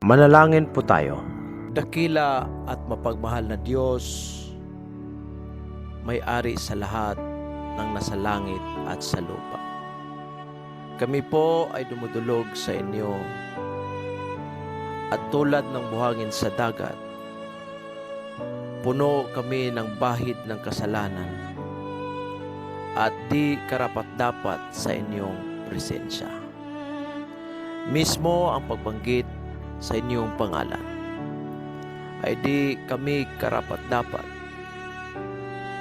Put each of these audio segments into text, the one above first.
Manalangin po tayo. Dakila at mapagmahal na Diyos, may-ari sa lahat ng nasa langit at sa lupa. Kami po ay dumudulog sa inyo at tulad ng buhangin sa dagat, puno kami ng bahid ng kasalanan at di karapat-dapat sa inyong presensya. Mismo ang pagbanggit sa inyong pangalan ay di kami karapat-dapat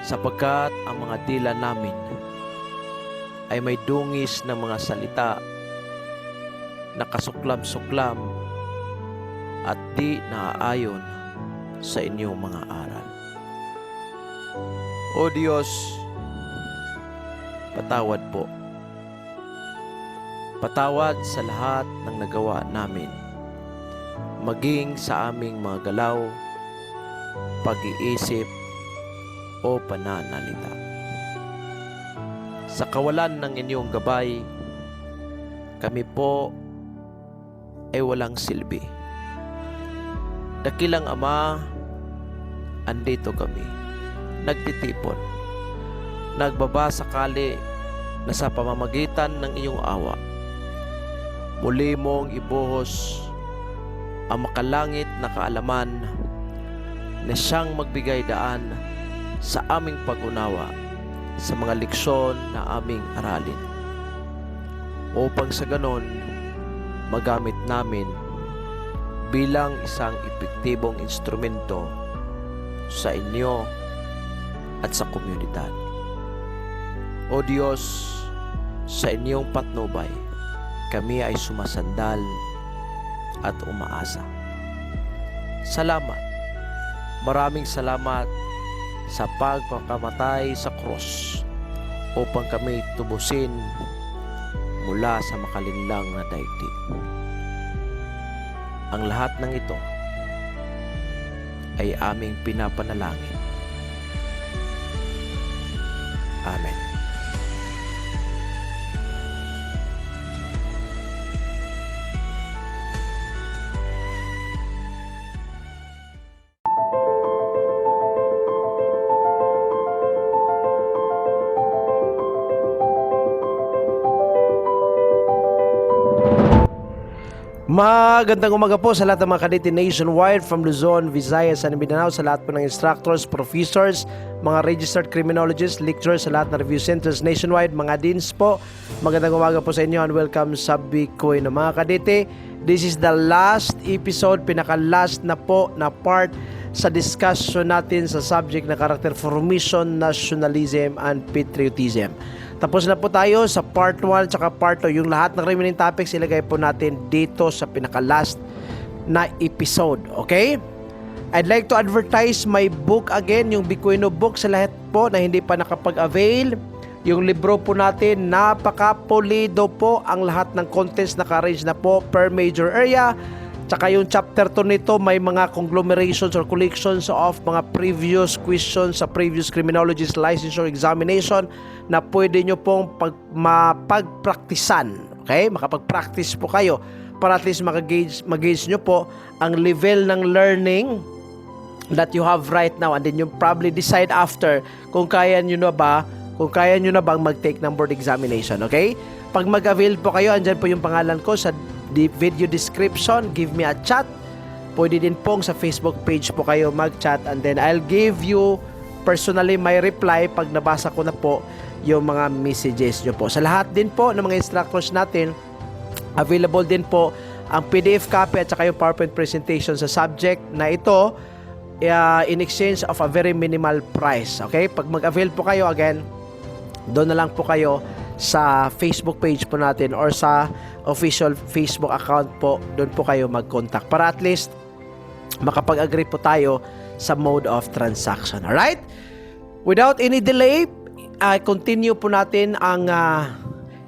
sapagkat ang mga dila namin ay may dungis ng mga salita na kasuklam-suklam at di naaayon sa inyong mga aral. O Diyos, patawad po. Patawad sa lahat ng nagawa namin, maging sa aming mga galaw, pag-iisip o pananalita. Sa kawalan ng inyong gabay, kami po ay walang silbi. Dakilang Ama, andito kami, nagtitipon, nagbabasakali na sa pamamagitan ng iyong awa, muli mong ibuhos ang makalangit na kaalaman na siyang magbigay daan sa aming pag-unawa sa mga leksyon na aming aralin, upang sa ganon magamit namin bilang isang epektibong instrumento sa inyo at sa komunidad. O Diyos, sa inyong patnubay, kami ay sumasandal at umaasa. Salamat. Maraming salamat sa pagpakamatay sa krus upang kami tubusin mula sa makalinlang na daigdig. Ang lahat ng ito ay aming pinapanalangin. Amen. Magandang umaga po sa lahat ng mga kadete nationwide from Luzon, Visayas, and Mindanao, sa lahat po ng instructors, professors, mga registered criminologists, lecturers, sa lahat ng review centers nationwide, mga deans po. Magandang umaga po sa inyo and welcome sa Bikoy na mga kadete. This is the last episode, pinaka-last na po na part sa discussion natin sa subject na character formation, nationalism, and patriotism. Tapos na po tayo sa part 1 at part 2. Yung lahat ng remaining topics ilagay po natin dito sa pinaka-last na episode. Okay? I'd like to advertise my book again, yung Bikoyno book, sa lahat po na hindi pa nakapag-avail. Yung libro po natin, napaka-pulido po, ang lahat ng contents naka-arrange na po per major area. Tsaka yung chapter 2 nito may mga conglomerations or collections of mga previous questions sa previous criminologist licensure examination na pwede nyo pong mapagpraktisan. Okay? Makapag-practice po kayo para at least mag-gauge nyo po ang level ng learning that you have right now, and then you probably decide after kung kaya nyo na bang mag-take ng board examination. Okay? Pag mag-avail po kayo, andyan po yung pangalan ko sa video description. Give me a chat. Pwede din pong sa Facebook page po kayo mag-chat, and then I'll give you personally my reply pag nabasa ko na po yung mga messages nyo po. Sa lahat din po ng mga instructors natin, available din po ang PDF copy at saka yung PowerPoint presentation sa subject na ito in exchange of a very minimal price. Okay? Pag mag-avail po kayo, again, doon na lang po kayo sa Facebook page po natin or sa official Facebook account po, doon po kayo mag-contact para at least makapag-agree po tayo sa mode of transaction. Alright? Without any delay, continue po natin ang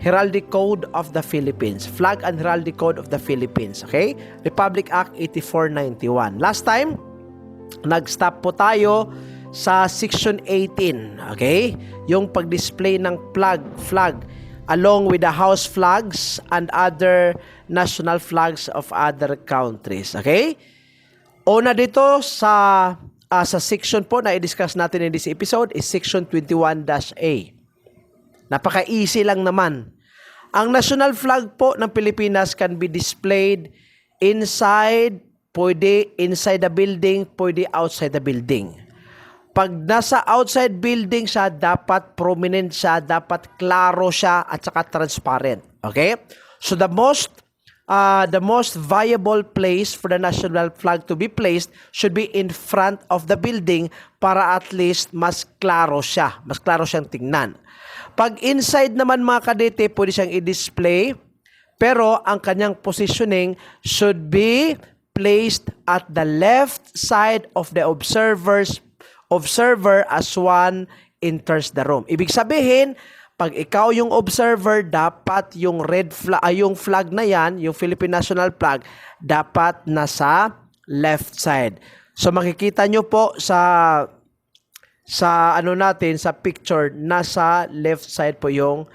Heraldic Code of the Philippines. Flag and Heraldic Code of the Philippines. Okay? Republic Act 8491. Last time, nag-stop po tayo sa Section 18. Okay? Yung pag-display ng flag along with the house flags and other national flags of other countries. Okay? Una dito sa section po na i-discuss natin in this episode is section 21-A. Napaka-easy lang naman. Ang national flag po ng Pilipinas can be displayed inside, pwede inside the building, pwede outside the building. Pag nasa outside building siya, dapat prominent siya, dapat klaro siya at saka transparent. Okay? So the most viable place for the national flag to be placed should be in front of the building para at least mas klaro siya. Mas klaro siyang tingnan. Pag inside naman mga kadete, pwede siyang i-display, pero ang kanyang positioning should be placed at the left side of the observer as one enters the room. Ibig sabihin, pag ikaw yung observer, dapat yung yung flag na yan, yung Philippine National Flag, dapat nasa left side. So makikita nyo po sa sa picture, nasa left side po yung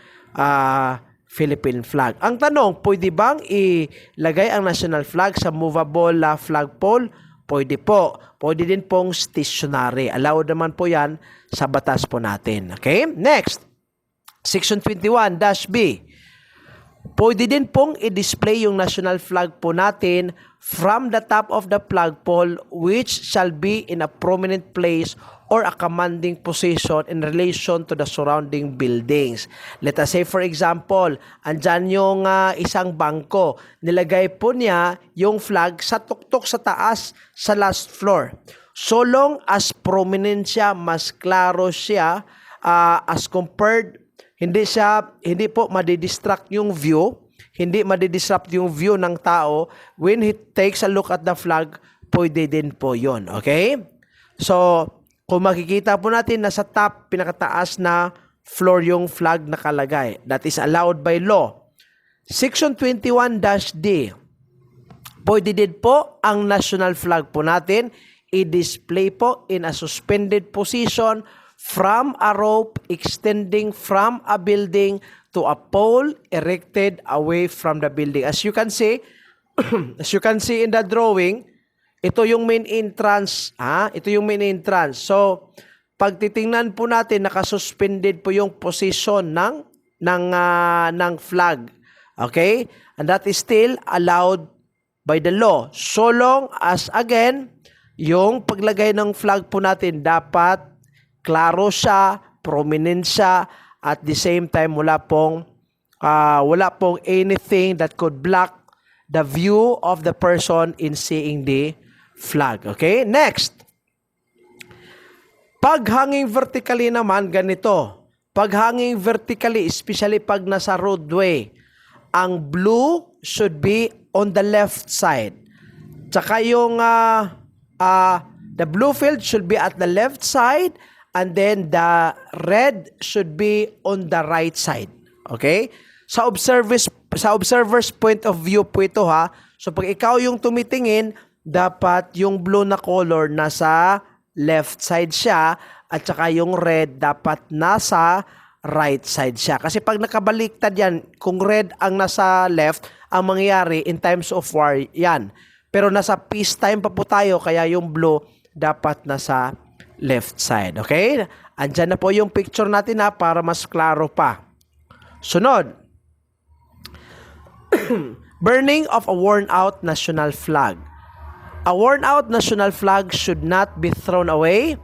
Philippine flag. Ang tanong, pwede bang ilagay ang national flag sa movable flagpole? Pwede po. Pwede din pong stationary. Allowed naman po yan sa batas po natin. Okay? Next, Section 21-B. Pwede din pong i-display yung national flag po natin from the top of the flagpole which shall be in a prominent place or a commanding position in relation to the surrounding buildings. Let us say for example, andyan yung isang bangko. Nilagay po niya yung flag sa tuktok sa taas sa last floor. So long as prominent siya, mas klaro siya as compared, hindi po madidistract yung view, hindi madidisrupt yung view ng tao. When he takes a look at the flag, pwede din po yon. Okay? So, kung makikita po natin, nasa top, pinakataas na floor yung flag nakalagay. That is allowed by law. Section 21-D. Pwede din po ang national flag po natin i-display po in a suspended position from a rope extending from a building to a pole erected away from the building. As you can see, in the drawing, ito yung main entrance, ito yung main entrance. So, pag titingnan po natin, nakasuspended po yung position ng flag. Okay? And that is still allowed by the law. So long as, again, yung paglagay ng flag po natin, dapat klaro siya, prominent siya, at the same time, wala pong anything that could block the view of the person in seeing the flag. Okay? Next. Pag hanging vertically naman, ganito. Pag hanging vertically, especially pag nasa roadway, ang blue should be on the left side. Tsaka yung the blue field should be at the left side, and then the red should be on the right side. Okay? Sa observer's point of view po ito ha. So pag ikaw yung tumitingin, dapat yung blue na color nasa left side siya at saka yung red dapat nasa right side siya. Kasi pag nakabaliktad yan, kung red ang nasa left, ang mangyayari in times of war yan. Pero nasa peacetime pa po tayo, kaya yung blue dapat nasa left side. Okay? Andyan na po yung picture natin para mas klaro pa. Sunod. Burning of a worn-out national flag. A worn-out national flag should not be thrown away.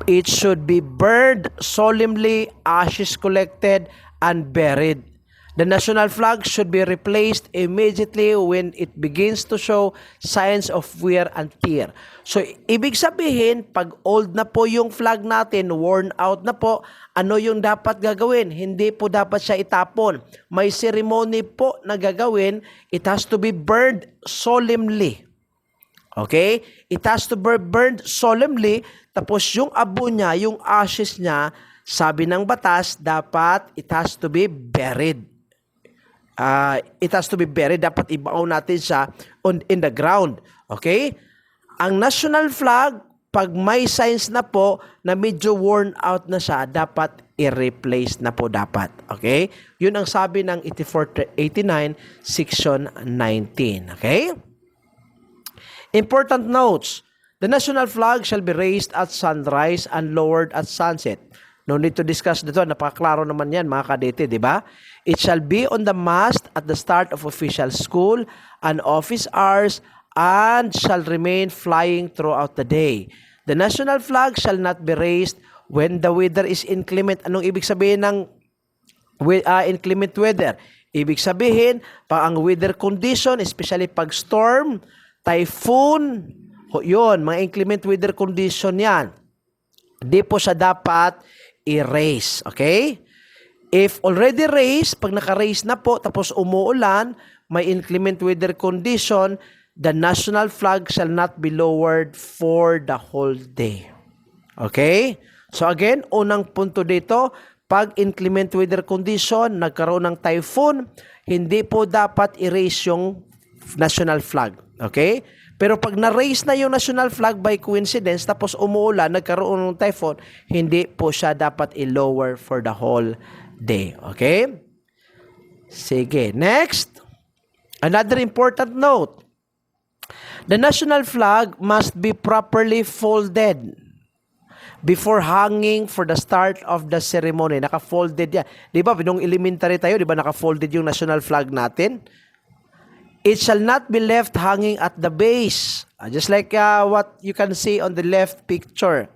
It should be burned solemnly, ashes collected, and buried. The national flag should be replaced immediately when it begins to show signs of wear and tear. So, ibig sabihin, pag old na po yung flag natin, worn out na po, ano yung dapat gagawin? Hindi po dapat siya itapon. May ceremony po na gagawin. It has to be burned solemnly. Okay? It has to be burned solemnly. Tapos yung abo niya, yung ashes niya, sabi ng batas, dapat it has to be buried. It has to be buried. Dapat ibaon natin siya in the ground. Okay? Ang national flag, pag may signs na po na medyo worn out na siya, dapat i-replace na po dapat. Okay? Yun ang sabi ng 8489 Section 19. Okay? Important notes. The national flag shall be raised at sunrise and lowered at sunset. No need to discuss dito. Napakaklaro naman yan mga kadete, di ba? It shall be on the mast at the start of official school and office hours and shall remain flying throughout the day. The national flag shall not be raised when the weather is inclement. Anong ibig sabihin ng inclement weather? Ibig sabihin, pag ang weather condition, especially pag storm, typhoon, yun, mga inclement weather condition yan. Di po siya dapat i-raise. Okay? If already raised, pag naka-raise na po, tapos umuulan, may inclement weather condition, the national flag shall not be lowered for the whole day. Okay? So again, unang punto dito, pag inclement weather condition, nagkaroon ng typhoon, hindi po dapat i-raise yung national flag. Okay? Pero pag na-raise na yung national flag by coincidence, tapos umuulan, nagkaroon ng typhoon, hindi po siya dapat i-lower for the whole day. Okay? Sige. Next. Another important note. The national flag must be properly folded before hanging for the start of the ceremony. Naka-folded yan. Di ba, nung elementary tayo, di ba naka-folded yung national flag natin? It shall not be left hanging at the base. Just like what you can see on the left picture.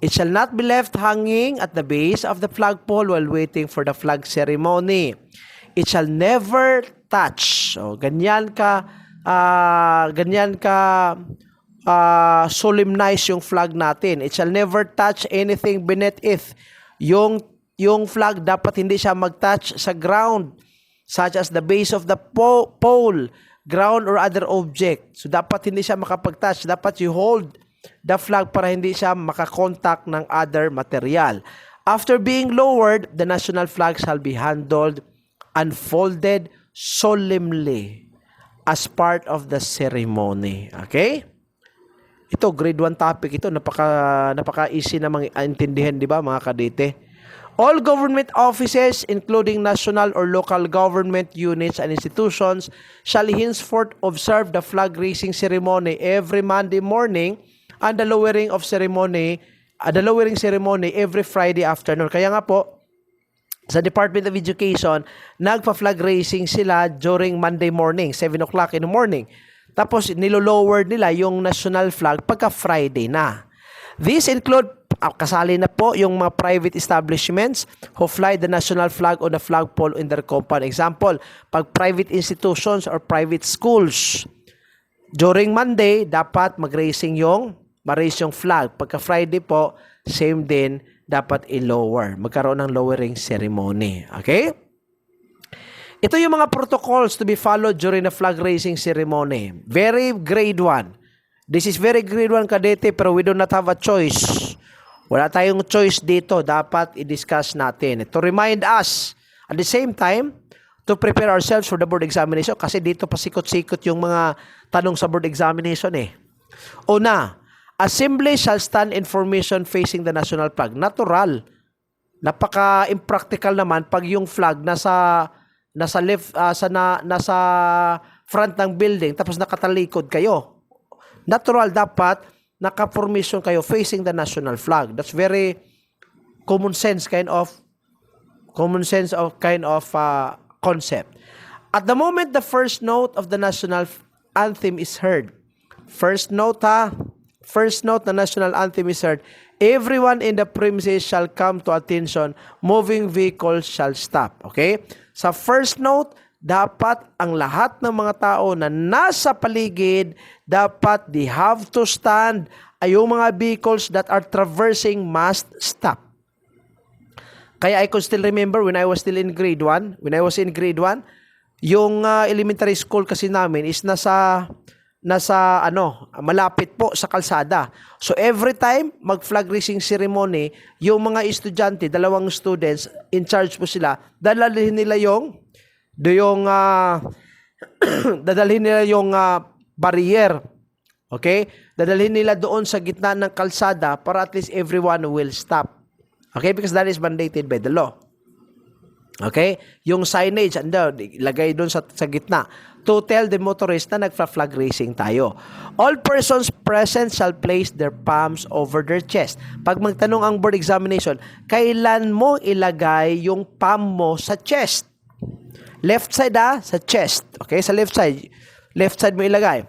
It shall not be left hanging at the base of the flagpole while waiting for the flag ceremony. It shall never touch. So, ganyan ka solemnize yung flag natin. It shall never touch anything beneath it. Yung flag dapat hindi siya mag-touch sa ground, such as the base of the pole, ground, or other object. So dapat hindi siya makapag-touch. Dapat you hold the flag para hindi siya makakontak ng other material. After being lowered, the national flag shall be handled and folded solemnly as part of the ceremony. Okay? Ito, grade 1 topic ito. Napaka-easy na maintindihan, di ba, mga kadete? All government offices, including national or local government units and institutions, shall henceforth observe the flag-raising ceremony every Monday morning and the lowering ceremony every Friday afternoon. Kaya nga po, sa Department of Education, nagpa-flag raising sila during Monday morning, 7 o'clock in the morning. Tapos, nilo-lower nila yung national flag pagka Friday na. These include, kasali na po yung mga private establishments who fly the national flag on the flagpole in their compound. Example, pag private institutions or private schools, during Monday, dapat ma-raise yung flag. Pagka Friday po, same din, dapat i-lower. Magkaroon ng lowering ceremony. Okay? Ito yung mga protocols to be followed during the flag raising ceremony. Very grade 1. This is very grade 1 kadete, pero we do not have a choice. Wala tayong choice dito. Dapat i-discuss natin. To remind us, at the same time, to prepare ourselves for the board examination. Kasi dito pasikot-sikot yung mga tanong sa board examination eh. Una, assembly shall stand in formation facing the national flag. Natural. Napaka-impractical naman pag yung flag nasa front ng building tapos nakatalikod kayo. Natural dapat naka-formation kayo facing the national flag. That's very common sense kind of concept. At the moment the first note of the national anthem is heard. First note the national anthem is heard. Everyone in the premises shall come to attention. Moving vehicles shall stop. Okay? Sa first note, dapat ang lahat ng mga tao na nasa paligid, dapat they have to stand. Ay yung mga vehicles that are traversing must stop. Kaya I could still remember when I was still in grade 1, yung elementary school kasi namin is nasa malapit po sa kalsada. So every time mag-flag raising ceremony, yung mga estudyante, 2 students, in charge po sila, dadalhin nila yung barrier Okay? Dadalhin nila doon sa gitna ng kalsada para at least everyone will stop. Okay? Because that is mandated by the law. Okay? Yung signage, ilagay doon sa gitna to tell the motorist na nagfa-flag racing tayo. All persons present shall place their palms over their chest. Pag magtanong ang board examination, kailan mo ilagay yung palm mo sa chest? Left side sa chest. Okay? Sa left side. Left side mo ilagay.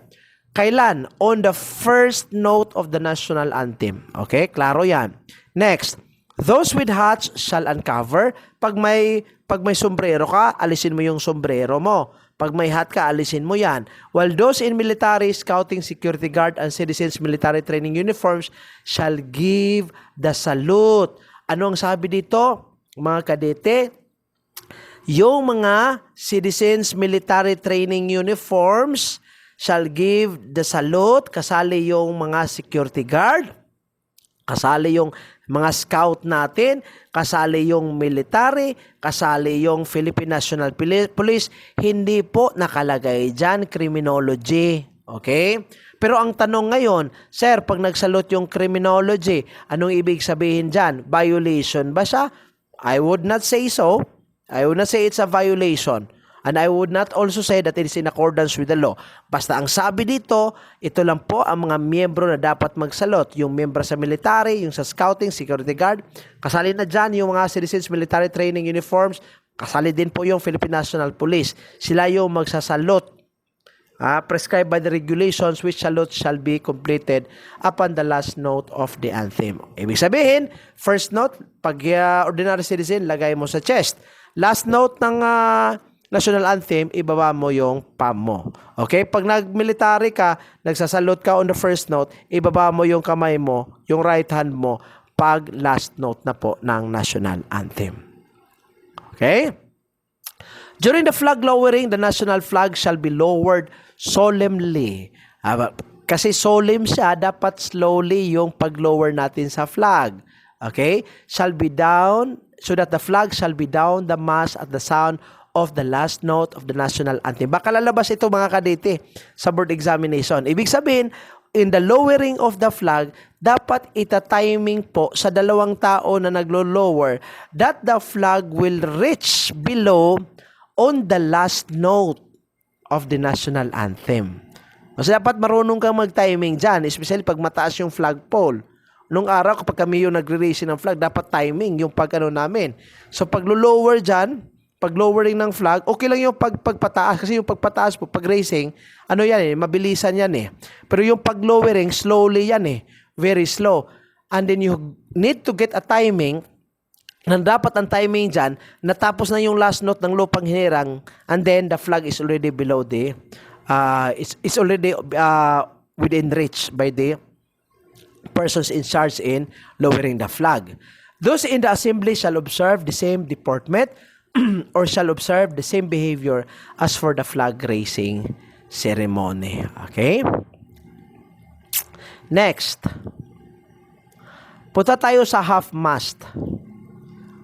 Kailan? On the first note of the national anthem. Okay? Klaro yan. Next. Those with hats shall uncover. Pag may sombrero ka, alisin mo yung sombrero mo. Pag may hat ka, alisin mo yan. While those in military, scouting, security guard, and citizens military training uniforms shall give the salute. Ano ang sabi dito, mga kadete? Yung mga citizens military training uniforms shall give the salute. Kasali yung mga security guard, kasali yung mga scout natin, kasali yung military, kasali yung Philippine National Police. Hindi po nakalagay dyan criminology. Okay? Pero ang tanong ngayon, sir, pag nagsalute yung criminology, anong ibig sabihin dyan? Violation ba siya? I would not say so. I would not say it's a violation. And I would not also say that it is in accordance with the law. Basta ang sabi dito, ito lang po ang mga miyembro na dapat magsalot. Yung miyembro sa military, yung sa scouting, security guard. Kasali na dyan yung mga citizens military training uniforms. Kasali din po yung Philippine National Police. Sila yung magsasalot. Prescribed by the regulations which salute shall be completed upon the last note of the anthem. Ibig sabihin, first note, pag ordinary citizen, lagay mo sa chest. Last note ng national anthem, ibaba mo yung palm mo. Okay? Pag nag-military ka, nagsasalute ka on the first note, ibaba mo yung kamay mo, yung right hand mo, pag last note na po ng national anthem. Okay? During the flag lowering, the national flag shall be lowered solemnly. Kasi solemn siya, dapat slowly yung pag-lower natin sa flag. Okay? Shall be down, so that the flag shall be down the mast at the sound of the last note of the national anthem. Baka lalabas ito mga kadete sa board examination. Ibig sabihin, in the lowering of the flag, dapat ita-timing po sa dalawang tao na naglo-lower that the flag will reach below on the last note of the national anthem. Kasi dapat marunong kang mag-timing dyan, especially pag mataas yung flagpole. Nung araw, kapag kami yung nagre-race ng flag, dapat timing yung pag-ano namin. So pag lower dyan, pag lowering ng flag, okay lang yung pagpataas. Kasi yung pagpataas po, pag racing, ano yan mabilisan yan Pero yung pag lowering, slowly yan very slow. And then you need to get a timing, na dapat ang timing dyan, natapos na yung last note ng lupang hinirang, and then the flag is already below the, it's already within reach by the persons in charge in lowering the flag. Those in the assembly shall observe the same deportment or shall observe the same behavior as for the flag raising ceremony. Okay? Next. Punta tayo sa half-mast.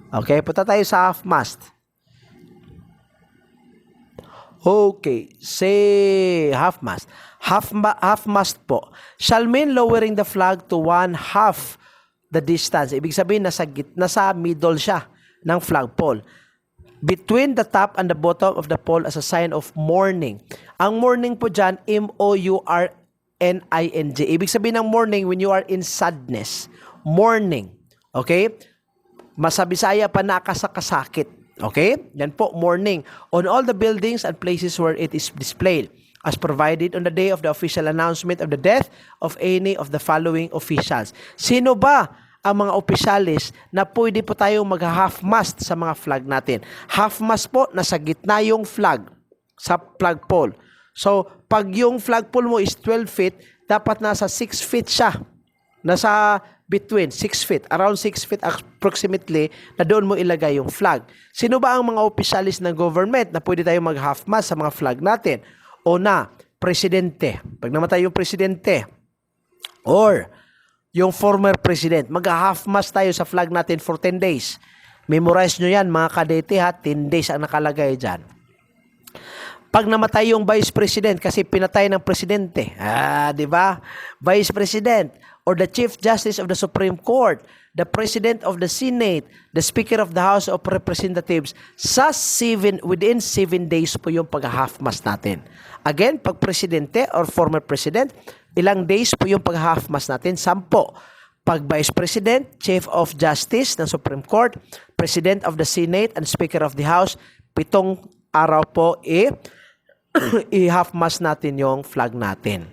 Okay? Punta tayo sa half-mast. Okay. Say half-mast. Half-mast po. Shall mean lowering the flag to 1/2 the distance. Ibig sabihin, nasa middle siya ng flagpole. Between the top and the bottom of the pole as a sign of mourning. Ang mourning po dyan, M-O-U-R-N-I-N-G. Ibig sabihin ng mourning when you are in sadness. Mourning. Okay? Masabisaya pa nakasakasakit. Okay? Yan po, mourning. On all the buildings and places where it is displayed, as provided on the day of the official announcement of the death of any of the following officials. Sino ba ang mga opisyalis na pwede po tayong mag-half-mast sa mga flag natin? Half-mast po, nasa gitna yung flag sa flagpole. So, pag yung flagpole mo is 12 feet, dapat nasa 6 feet siya. Nasa between 6 feet, around 6 feet approximately, na doon mo ilagay yung flag. Sino ba ang mga opisyalis ng government na pwede tayong mag-half-mast sa mga flag natin? Una, presidente. Pag namatay yung presidente, or yung former president, mag-half-mast tayo sa flag natin for 10 days. Memorize nyo yan, mga kadete 10 days ang nakalagay dyan. Pag namatay yung Vice President kasi pinatay ng presidente. Di ba? Vice President or the Chief Justice of the Supreme Court, the President of the Senate, the Speaker of the House of Representatives, within 7 days po yung pag-half mast natin. Again, pag presidente or former president, ilang days po yung pag-half mast natin? 10. Pag Vice President, Chief of Justice ng Supreme Court, President of the Senate, and Speaker of the House, 7 araw po i-half mast natin yung flag natin.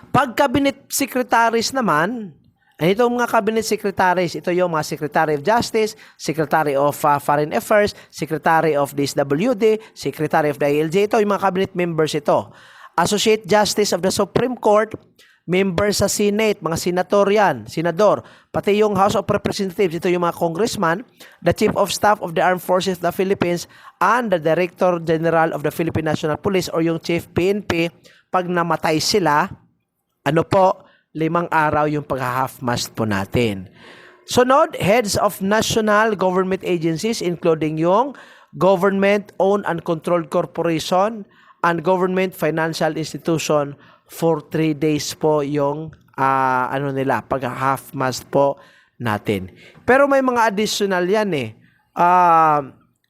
Pag cabinet secretaries naman, itong mga cabinet secretaries, ito yung mga Secretary of Justice, Secretary of Foreign Affairs, Secretary of DSWD, Secretary of the ILJ, ito yung mga cabinet members ito. Associate Justice of the Supreme Court, members sa Senate, mga senator yan, senador, pati yung House of Representatives, ito yung mga congressman, the Chief of Staff of the Armed Forces of the Philippines, and the Director General of the Philippine National Police or yung Chief PNP, pag namatay sila, 5 araw yung pag-half mast po natin. Sunod, heads of national government agencies including yung government-owned and controlled corporation and government financial institution for 3 days po yung pag-half mast po natin. Pero may mga additional yan eh.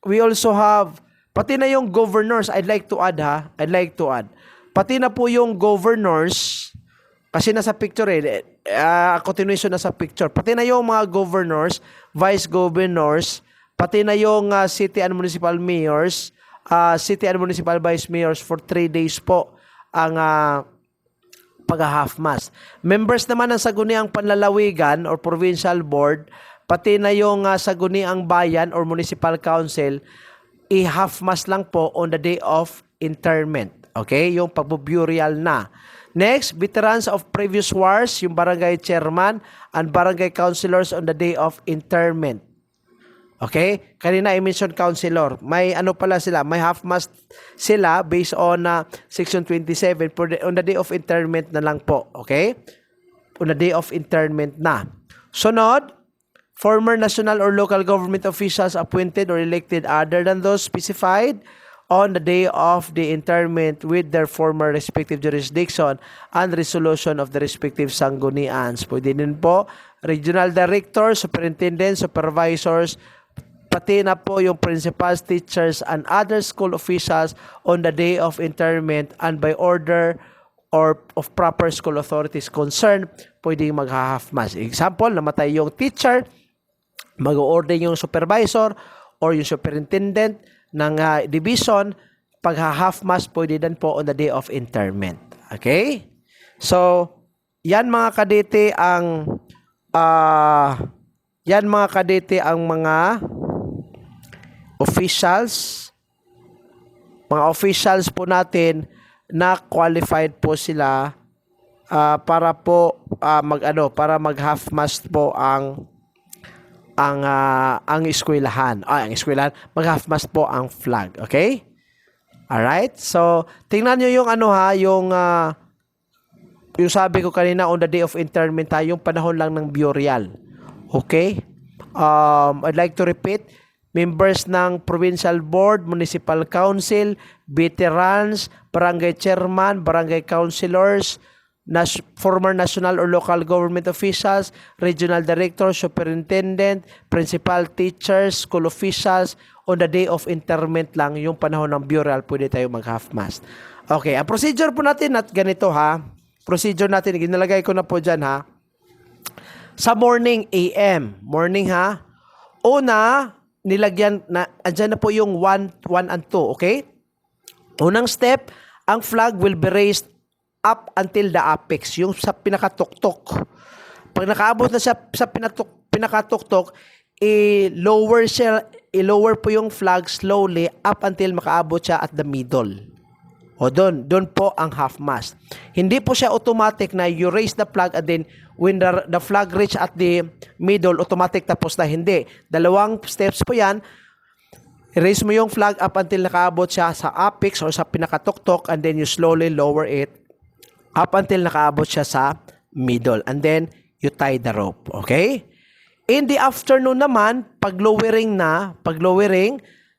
We also have, pati na yung governors, I'd like to add. Pati na po yung governors, kasi nasa picture continuation na sa picture. Pati na yung mga governors, vice governors, pati na yung city and municipal mayors, city and municipal vice mayors for 3 days po ang pag-half mast. Members naman ng Sangguniang Panlalawigan or Provincial Board, pati na yung Sangguniang Bayan or Municipal Council, i-half mast lang po on the day of interment. Okay? Yung pag-burial na. Next, veterans of previous wars, yung barangay chairman and barangay councilors on the day of interment. Okay? Kanina I-mention councilor. May sila, may half mast sila based on Section 27 on the day of interment na lang po. Okay? On the day of interment na. Sunod, former national or local government officials appointed or elected other than those specified on the day of the interment with their former respective jurisdiction and resolution of the respective sanggunians. Pwede din po, regional directors, superintendents, supervisors, pati na po yung principals, teachers, and other school officials on the day of interment and by order or of proper school authorities concerned, pwedeng mag-half mast. Example, namatay yung teacher, mag-order yung supervisor or yung superintendent ng division, pag-half mast pwede din po on the day of interment. Okay? So, yan mga kadete ang mga officials po natin na qualified po sila para po mag-half mast po ang eskwelahan. Ang eskwelahan, mag-half mast po ang flag. Okay? Alright? So, tingnan nyo yung yung sabi ko kanina on the day of interment yung panahon lang ng burial. Okay? I'd like to repeat, members ng Provincial Board, Municipal Council, veterans, barangay chairman, barangay councilors, former national or local government officials, regional director, superintendent, principal, teachers, school officials, on the day of interment lang, yung panahon ng burial, pwede tayo mag-half mast. Okay, ang procedure po natin at ganito procedure natin, ginalagay ko na po dyan sa morning AM, morning una, nilagyan na, andyan na po yung 1 and 2, okay? Unang step, ang flag will be raised up until the apex, yung sa pinakatuktok. Pag nakaabot na siya sa pinakatuktok, i-lower po yung flag slowly up until makaabot siya at the middle. O doon po ang half mast. Hindi po siya automatic na you raise the flag and then when the flag reach at the middle, automatic tapos na. Hindi. 2 steps po yan. Raise mo yung flag up until nakaabot siya sa apex or sa pinakatuktok and then you slowly lower it up until nakaabot siya sa middle. And then you tie the rope. Okay? In the afternoon naman, pag lowering,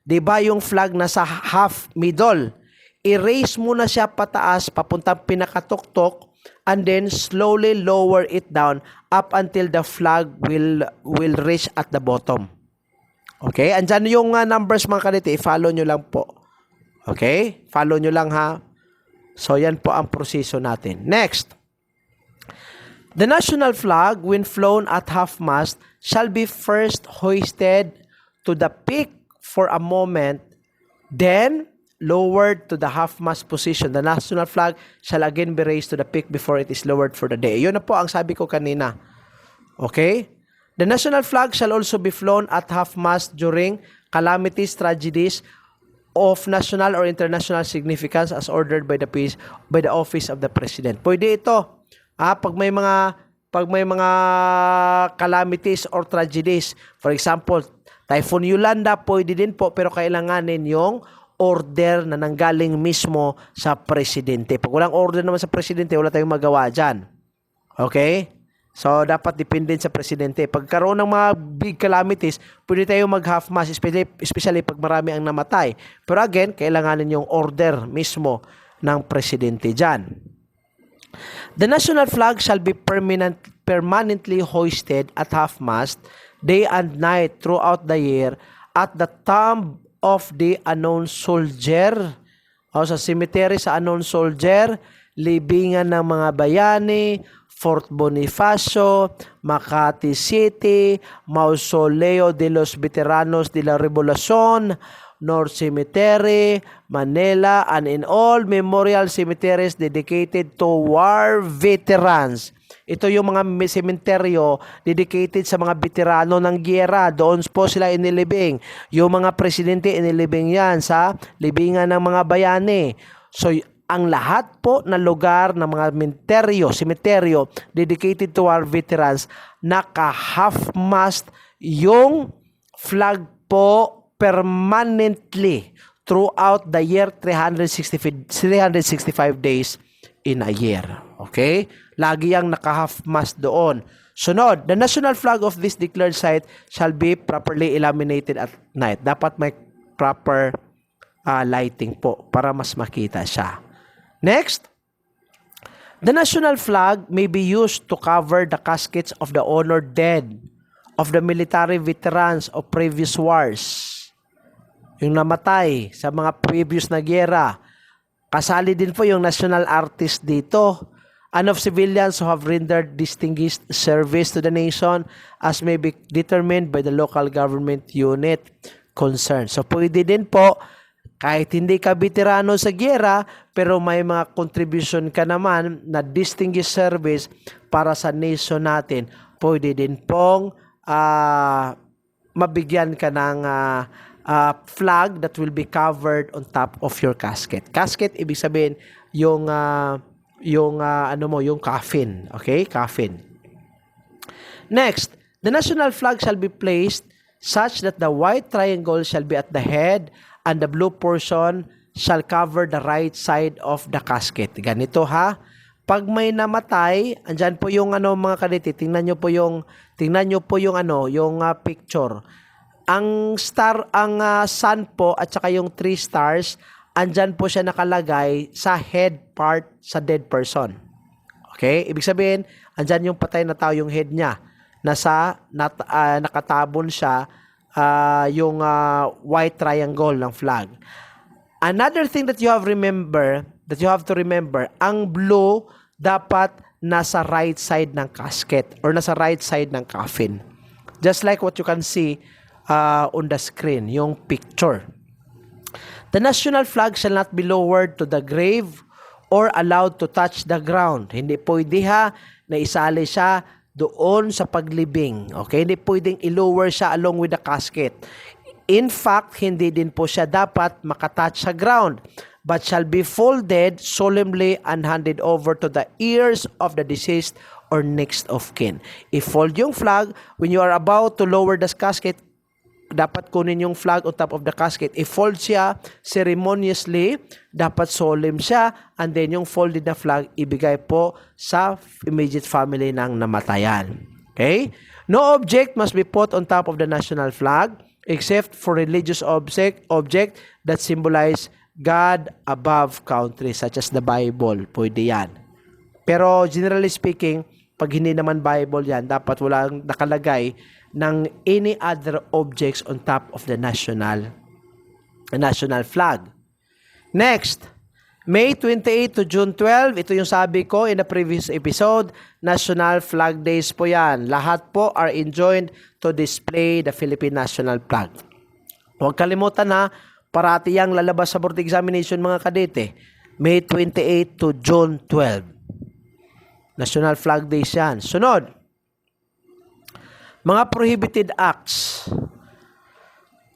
'Di ba yung flag nasa half middle? I-raise mo na siya pataas, papuntang pinakatuktok, and then slowly lower it down up until the flag will reach at the bottom. Okay? Andyan yung numbers mga kalite. I-follow nyo lang po. Okay? Follow nyo lang ha. So, yan po ang proseso natin. Next. The national flag, when flown at half-mast, shall be first hoisted to the peak for a moment, then lowered to the half-mast position. The national flag shall again be raised to the peak before it is lowered for the day. Yun na po ang sabi ko kanina. Okay? The national flag shall also be flown at half-mast during calamities, tragedies of national or international significance as ordered by the office of the President. Pwede ito. Pag may mga calamities or tragedies, for example, Typhoon Yolanda, pwede din po, pero kailanganin yung order na nanggaling mismo sa presidente. Pag walang order naman sa presidente, wala tayong magawa dyan. Okay? So, dapat depende sa presidente. Pagkaroon ng mga big calamities, pwede tayong mag-half-mast, especially pag marami ang namatay. Pero again, kailanganin yung order mismo ng presidente dyan. The national flag shall be permanently hoisted at half-mast, day and night throughout the year, at the tomb of the unknown soldier, o sa cemetery sa unknown soldier, libingan ng mga bayani, Fort Bonifacio, Makati City, Mausoleo de los Veteranos de la Revolución, North Cemetery, Manila, and in all memorial cemeteries dedicated to war veterans. Ito yung mga sementeryo dedicated sa mga veterano ng giyera. Doon po sila inilibing. Yung mga presidente inilibing yan sa libingan ng mga bayani. So, ang lahat po na lugar ng mga sementeryo dedicated to our veterans, naka-half-mast yung flag po permanently throughout the year 365 days in a year. Okay? Lagi yang naka-half-mast doon. Sunod, the national flag of this declared site shall be properly illuminated at night. Dapat may proper lighting po para mas makita siya. Next, the national flag may be used to cover the caskets of the honored dead of the military veterans of previous wars. Yung namatay sa mga previous na giyera. Kasali din po yung national artist dito. And of civilians who have rendered distinguished service to the nation as may be determined by the local government unit concerned. So pwede din po, kahit hindi ka veterano sa giyera, pero may mga contribution ka naman na distinguished service para sa nation natin, pwede din pong mabigyan ka ng flag that will be covered on top of your casket. Casket, ibig sabihin, yung coffin. Okay? Coffin. Next, the national flag shall be placed such that the white triangle shall be at the head and the blue portion shall cover the right side of the casket. Ganito ha. Pag may namatay, andyan po yung mga kaditi, tingnan nyo po yung picture. Ang sun po at saka yung 3 stars, andyan po siya nakalagay sa head part sa dead person. Okay? Ibig sabihin, andyan yung patay na tao, yung head niya. Nakatabon siya yung white triangle ng flag. Another thing that you have to remember, ang blue dapat nasa right side ng casket or nasa right side ng coffin. Just like what you can see on the screen, yung picture. The national flag shall not be lowered to the grave or allowed to touch the ground. Hindi pwede ha na isali siya doon sa paglibing. Okay? Hindi pwedeng i-lower siya along with the casket. In fact, hindi din po siya dapat makatouch sa ground, but shall be folded solemnly and handed over to the ears of the deceased or next of kin. I-fold yung flag when you are about to lower the casket. Dapat kunin yung flag on top of the casket. I-fold siya ceremoniously. Dapat solemn siya. And then yung folded na flag, ibigay po sa immediate family ng namatayan. Okay? No object must be put on top of the national flag. except for religious object that symbolize God above countries such as the Bible. Pwede yan. Pero generally speaking, pag hindi naman Bible yan, dapat walang nakalagay ng any other objects on top of the national flag. Next, May 28 to June 12, ito yung sabi ko in the previous episode, National Flag Days po yan. Lahat po are enjoined to display the Philippine National Flag. Huwag kalimutan na, parati yang lalabas sa board examination mga kadete. May 28 to June 12. National Flag Days yan. Sunod, mga prohibited acts.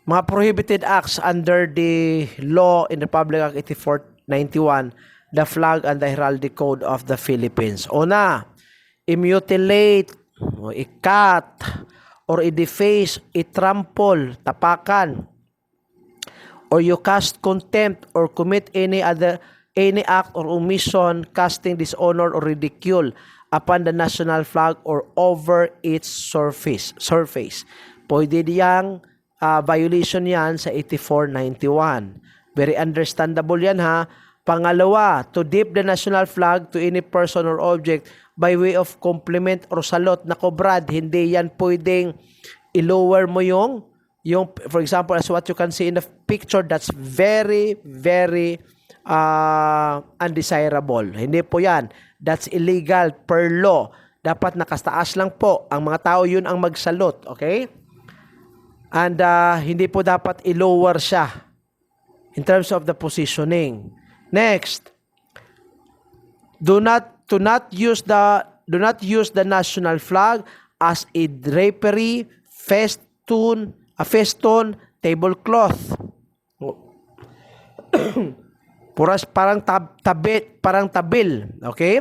Mga prohibited acts under the law in Republic Act 8491, the flag and the heraldic code of the Philippines. Una, i-mutilate, o i-cut, or i-deface, i-trample, tapakan, or you cast contempt or commit any act or omission casting dishonor or ridicule upon the national flag or over its surface. Pwede diyang violation yan sa 8491. Very understandable yan ha. Pangalawa, to dip the national flag to any person or object by way of compliment or salute. Nako Brad, hindi yan pwedeng i-lower mo yung for example, as what you can see in the picture, that's very, very undesirable. Hindi po yan. That's illegal per law. Dapat nakastaas lang po. Ang mga tao yun ang magsalute. Okay? And hindi po dapat i-lower siya in terms of the positioning. Next, do not use the national flag as a drapery, festoon, tablecloth. Parang tabil, okay?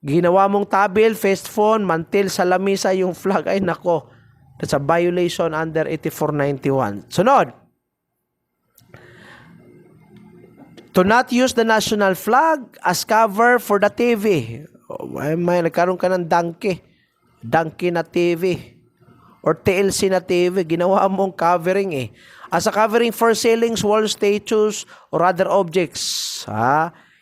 Ginawa mong tabil, festoon, mantil sa lamisa yung flag, ay nako. That's a violation under 8491. Sunod. To not use the national flag as cover for the TV. May nagkaroon ka ng donkey na TV. Or TLC na TV. Ginawa mong covering eh. As a covering for ceilings, wall statues, or other objects.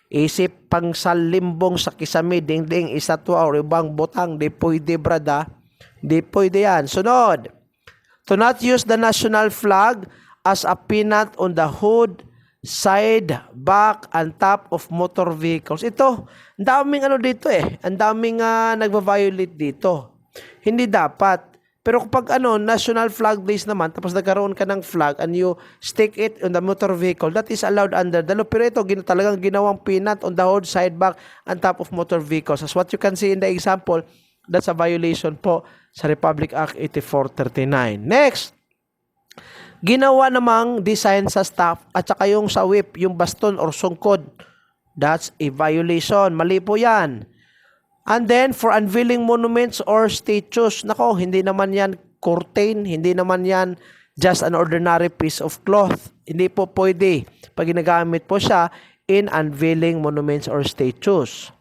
Isip pang salimbong sa kisame, dingding, isatwa, or ibang butang. Di pwede, brada. Di pwede yan. Sunod. To not use the national flag as a peanut on the hood, side, back, and top of motor vehicles. Ito, ang daming dito eh. Ang daming nagva-violate dito. Hindi dapat. Pero kapag national flag days naman, tapos nagkaroon ka ng flag and you stick it on the motor vehicle, that is allowed under the law. Pero ito, talagang ginawang peanut on the hood, side, back, and top of motor vehicles. As what you can see in the example, that's a violation po sa Republic Act 8439. Next, ginawa namang design sa staff at saka yung sa whip, yung baston or sungkod. That's a violation. Mali po yan. And then, for unveiling monuments or statues, nako, hindi naman yan curtain, hindi naman yan just an ordinary piece of cloth. Hindi po pwede pag ginagamit po siya in unveiling monuments or statues.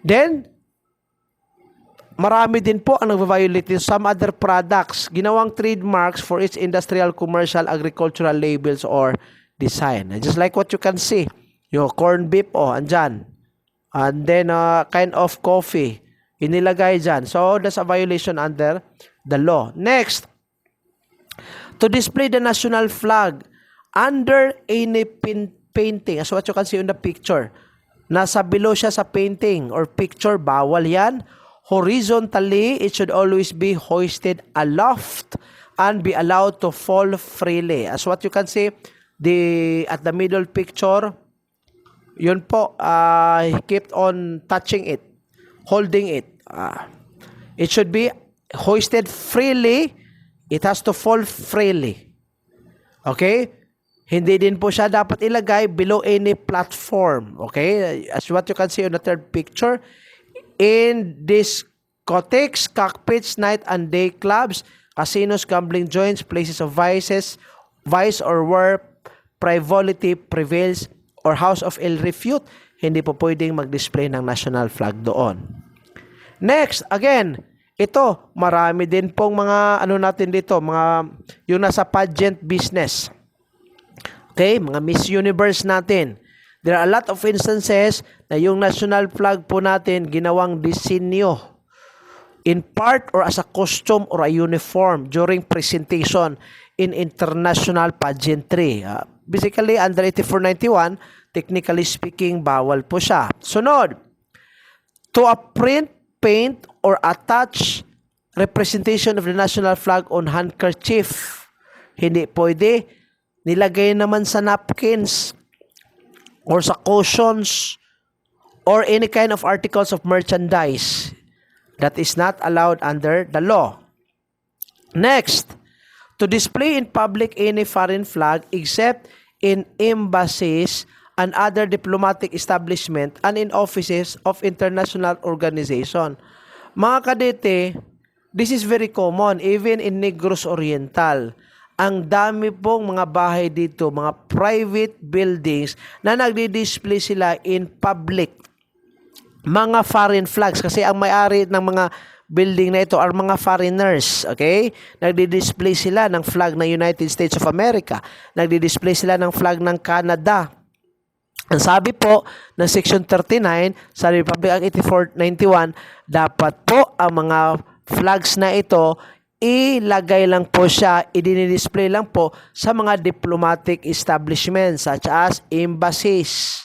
Then, marami din po ang nag-violate in some other products. Ginawang trademarks for its industrial, commercial, agricultural labels or design. Just like what you can see. Yung corn beef, andyan. And then, kind of coffee. Inilagay dyan. So, that's a violation under the law. Next, to display the national flag under any painting. As what you can see in the picture. Nasa below siya sa painting or picture. Bawal yan. Horizontally, it should always be hoisted aloft and be allowed to fall freely. As what you can see, at the middle picture, yun po, he kept on touching it, holding it. It should be hoisted freely. It has to fall freely. Okay? Hindi din po siya dapat ilagay below any platform. Okay? As what you can see on the third picture, in discotheques, cockpits, night and day clubs, casinos, gambling joints, places of vice or where frivolity prevails, or house of ill repute, hindi po pwedeng mag-display ng national flag doon. Next, again, Ito, marami din pong mga ano natin dito, mga yung nasa pageant business. Okay, mga Miss Universe natin. There are a lot of instances na yung national flag po natin ginawang disenyo in part or as a costume or a uniform during presentation in international pageantry. Basically, under 8491, technically speaking, bawal po siya. Sunod, to a print, paint, or attach representation of the national flag on handkerchief. Hindi pwede. Nilagay naman sa napkins or sa cushions or any kind of articles of merchandise. That is not allowed under the law. Next, to display in public any foreign flag except in embassies and other diplomatic establishment and in offices of international organization. Mga kadete, this is very common even in Negros Oriental. Ang dami pong mga bahay dito, mga private buildings na nagdi-display sila in public. Mga foreign flags kasi ang may-ari ng mga building na ito are mga foreigners, okay? Nagdi-display sila ng flag ng United States of America. Nagdi-display sila ng flag ng Canada. Ang sabi po ng Section 39 sa Republic Act 8491, dapat po ang mga flags na ito ilagay lang po siya, i-display lang po sa mga diplomatic establishments such as embassies,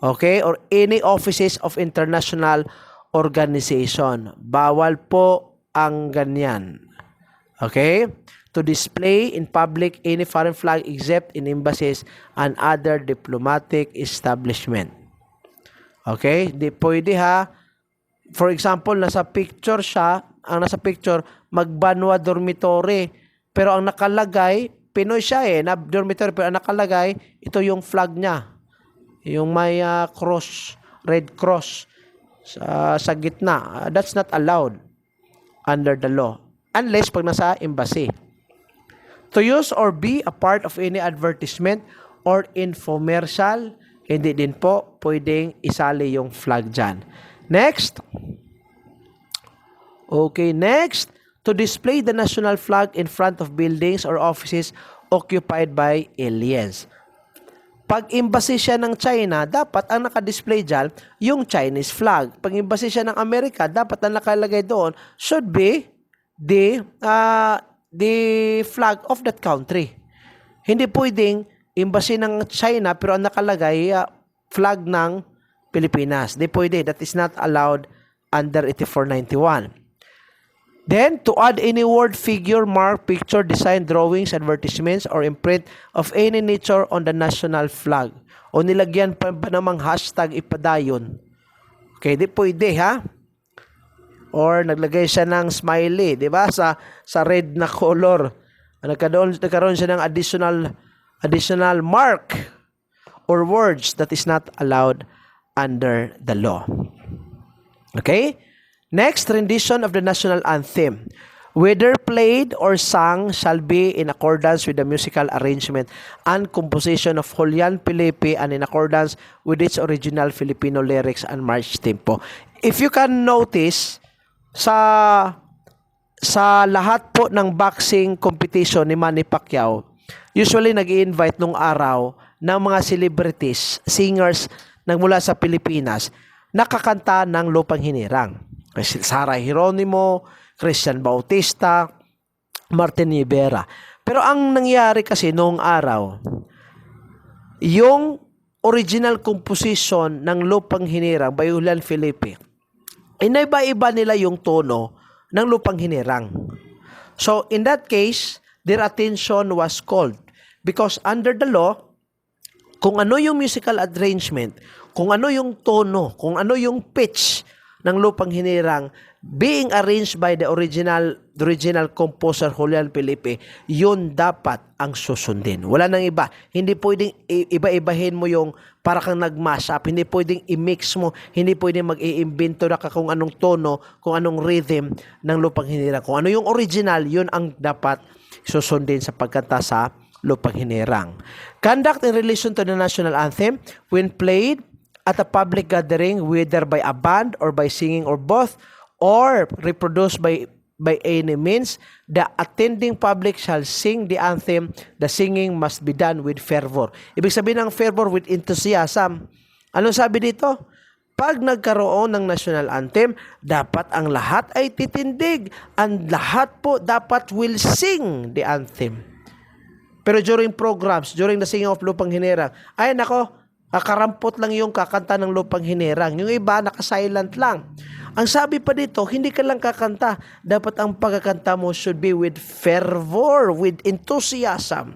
okay, or any offices of international organization. Bawal po ang ganyan. Okay? To display in public any foreign flag except in embassies and other diplomatic establishment. Okay? Di pwede ha. For example, nasa picture siya, ang nasa picture, Magbanwa Dormitory. Pero ang nakalagay, Pinoy siya na dormitory, pero ang nakalagay, ito yung flag niya. Yung may cross, red cross sa gitna. That's not allowed under the law. Unless pag nasa embassy. To use or be a part of any advertisement or infomercial, hindi din po pwedeng isali yung flag dyan. Next. Okay, next. To display the national flag in front of buildings or offices occupied by aliens. Pag embassy siya ng China, dapat ang naka-display dyan yung Chinese flag. Pag embassy siya ng Amerika, dapat ang nakalagay doon should be the flag of that country. Hindi pwedeng embassy ng China pero ang nakalagay flag ng Pilipinas. Di pwede. That is not allowed under 8491. Then, to add any word, figure, mark, picture, design, drawings, advertisements, or imprint of any nature on the national flag. O nilagyan pa namang hashtag ipadayon. Okay, di pwede ha? Or naglagay siya ng smiley, di ba? Sa red na color. Nagkaroon siya ng additional mark or words that is not allowed under the law. Okay? Next, rendition of the national anthem. Whether played or sung shall be in accordance with the musical arrangement and composition of Julian Felipe and in accordance with its original Filipino lyrics and march tempo. If you can notice, sa lahat po ng boxing competition ni Manny Pacquiao, usually nag-i-invite nung araw ng mga celebrities, singers nagmula sa Pilipinas, nakakanta ng Lupang Hinirang. Sara Geronimo, Christian Bautista, Martin Rivera. Pero ang nangyari kasi noong araw, yung original composition ng Lupang Hinirang by Julian Felipe, inaiba-iba nila yung tono ng Lupang Hinirang. So, in that case, their attention was called because under the law, kung ano yung musical arrangement, kung ano yung tono, kung ano yung pitch ng Lupang Hinirang being arranged by the original composer Julian Felipe, yun dapat ang susundin. Wala nang iba. Hindi pwedeng iba-ibahin mo yung para kang nag-mash up. Hindi pwedeng i-mix mo. Hindi pwedeng mag-i-imbento na kung anong tono, kung anong rhythm ng Lupang Hinirang. Kung ano yung original, yun ang dapat susundin sa pagkanta sa Lupang Hinirang. Conduct in relation to the national anthem when played at a public gathering, whether by a band or by singing or both, or reproduced by any means, the attending public shall sing the anthem. The singing must be done with fervor. Ibig sabihin ng fervor, with enthusiasm. Ano sabi dito? Pag nagkaroon ng national anthem, dapat ang lahat ay titindig. Ang lahat po dapat will sing the anthem. Pero during programs, during the singing of Lupang Hinirang, ay nako, kakarampot lang yung kakanta ng Lupang Hinirang. Yung iba, nakasilent lang. Ang sabi pa dito, hindi ka lang kakanta. Dapat ang pagkakanta mo should be with fervor, with enthusiasm.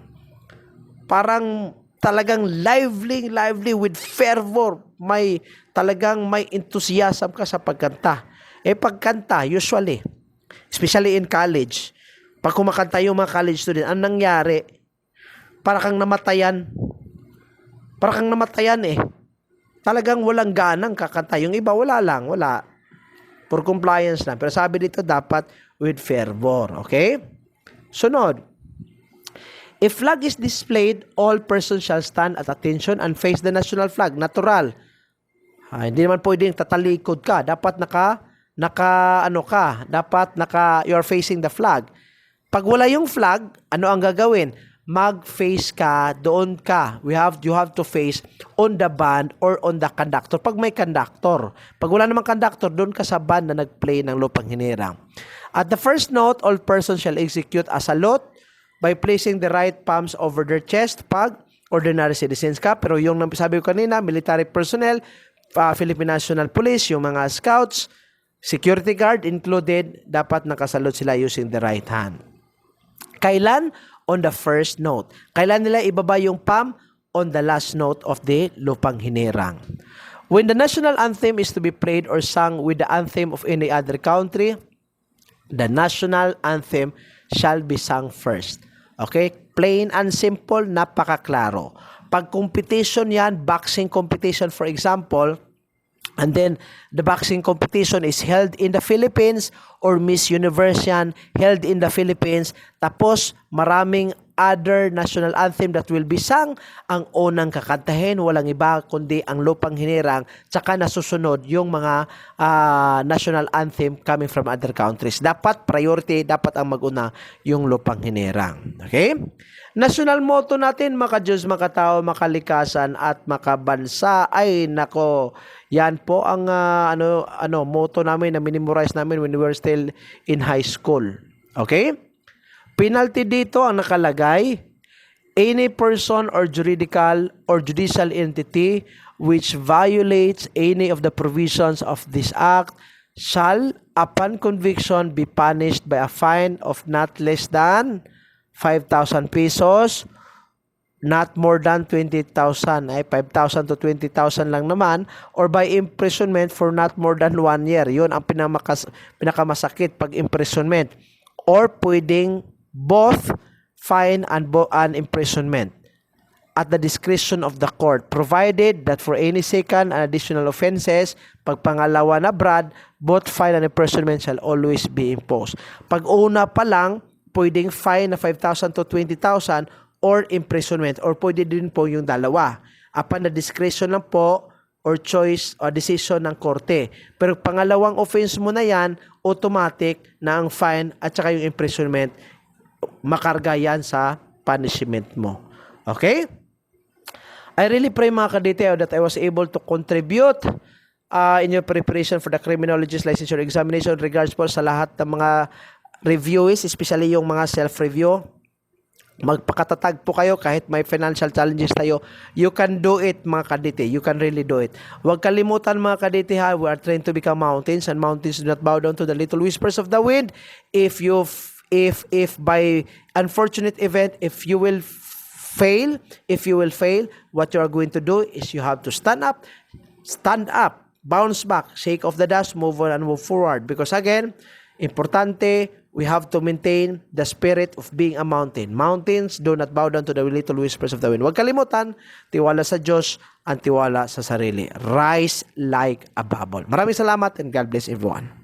Parang talagang lively with fervor. Talagang may enthusiasm ka sa pagkanta. Pagkanta, usually, especially in college, pag kumakanta yung mga college student, ang nangyari, para kang namatayan. Talagang walang ganang kakanta. Yung iba, wala. For compliance lang. Pero sabi dito, dapat with fervor. Okay? Sunod. If flag is displayed, all persons shall stand at attention and face the national flag. Natural. Hindi naman pwedeng tatalikod ka. Dapat you're facing the flag. Pag wala yung flag, ano ang gagawin? Mag-face ka, doon ka. You have to face on the band or on the conductor. Pag may conductor. Pag wala namang conductor, doon ka sa band na nag-play ng Lupang Hinirang. At the first note, all persons shall execute a salute by placing the right palms over their chest pag ordinary citizens ka. Pero yung sabi ko kanina, military personnel, Philippine National Police, yung mga scouts, security guard included, dapat nakasalute sila using the right hand. Kailan? On the first note. Kailan nila ibaba yung palm? On the last note of the Lupang Hinirang. When the national anthem is to be played or sung with the anthem of any other country, the national anthem shall be sung first. Okay? Plain and simple, napakaklaro. Pag competition yan, boxing competition for example, and then the boxing competition is held in the Philippines or Miss Universe yan, held in the Philippines. Tapos maraming other national anthem that will be sung. Ang unang kakantahin, walang iba kundi ang Lupang Hinirang, tsaka nasusunod yung mga national anthem coming from other countries. Dapat priority, dapat ang maguna yung Lupang Hinirang. Okay? National motto natin, maka-Diyos, makatao, makalikasan at makabansa. Ay nako, yan po ang motto namin na minimorize namin when we were still in high school. Okay? Penalty dito ang nakalagay, any person or judicial entity which violates any of the provisions of this act shall, upon conviction, be punished by a fine of not less than 5,000 pesos, not more than 20,000, ay 5,000 to 20,000 lang naman, or by imprisonment for not more than 1 year. Yun ang pinakamasakit pag imprisonment. Or pwedeng both fine and imprisonment at the discretion of the court, provided that for any second and additional offenses, pag pangalawa na brad, both fine and imprisonment shall always be imposed. Pag una pa lang, pwedeng fine na 5,000 to 20,000 or imprisonment, or pwede din po yung dalawa. Upon the discretion lang po or choice or decision ng korte. Pero pangalawang offense mo na yan, automatic na ang fine at saka yung imprisonment, makarga yan sa punishment mo. Okay? I really pray mga kadetail that I was able to contribute in your preparation for the criminologist licensure examination regards po sa lahat ng mga reviewees, especially yung mga self-review. Magpakatatag po kayo kahit may financial challenges tayo. You can do it mga kadete. You can really do it. Huwag kalimutan mga kadete ha. We are trained to become mountains, and mountains do not bow down to the little whispers of the wind. If by unfortunate event, if you will fail, what you are going to do is you have to stand up, bounce back, shake off the dust, move on and move forward. Because again, importante, we have to maintain the spirit of being a mountain. Mountains do not bow down to the little whispers of the wind. Huwag kalimutan, tiwala sa Diyos at tiwala sa sarili. Rise like a bubble. Maraming salamat and God bless everyone.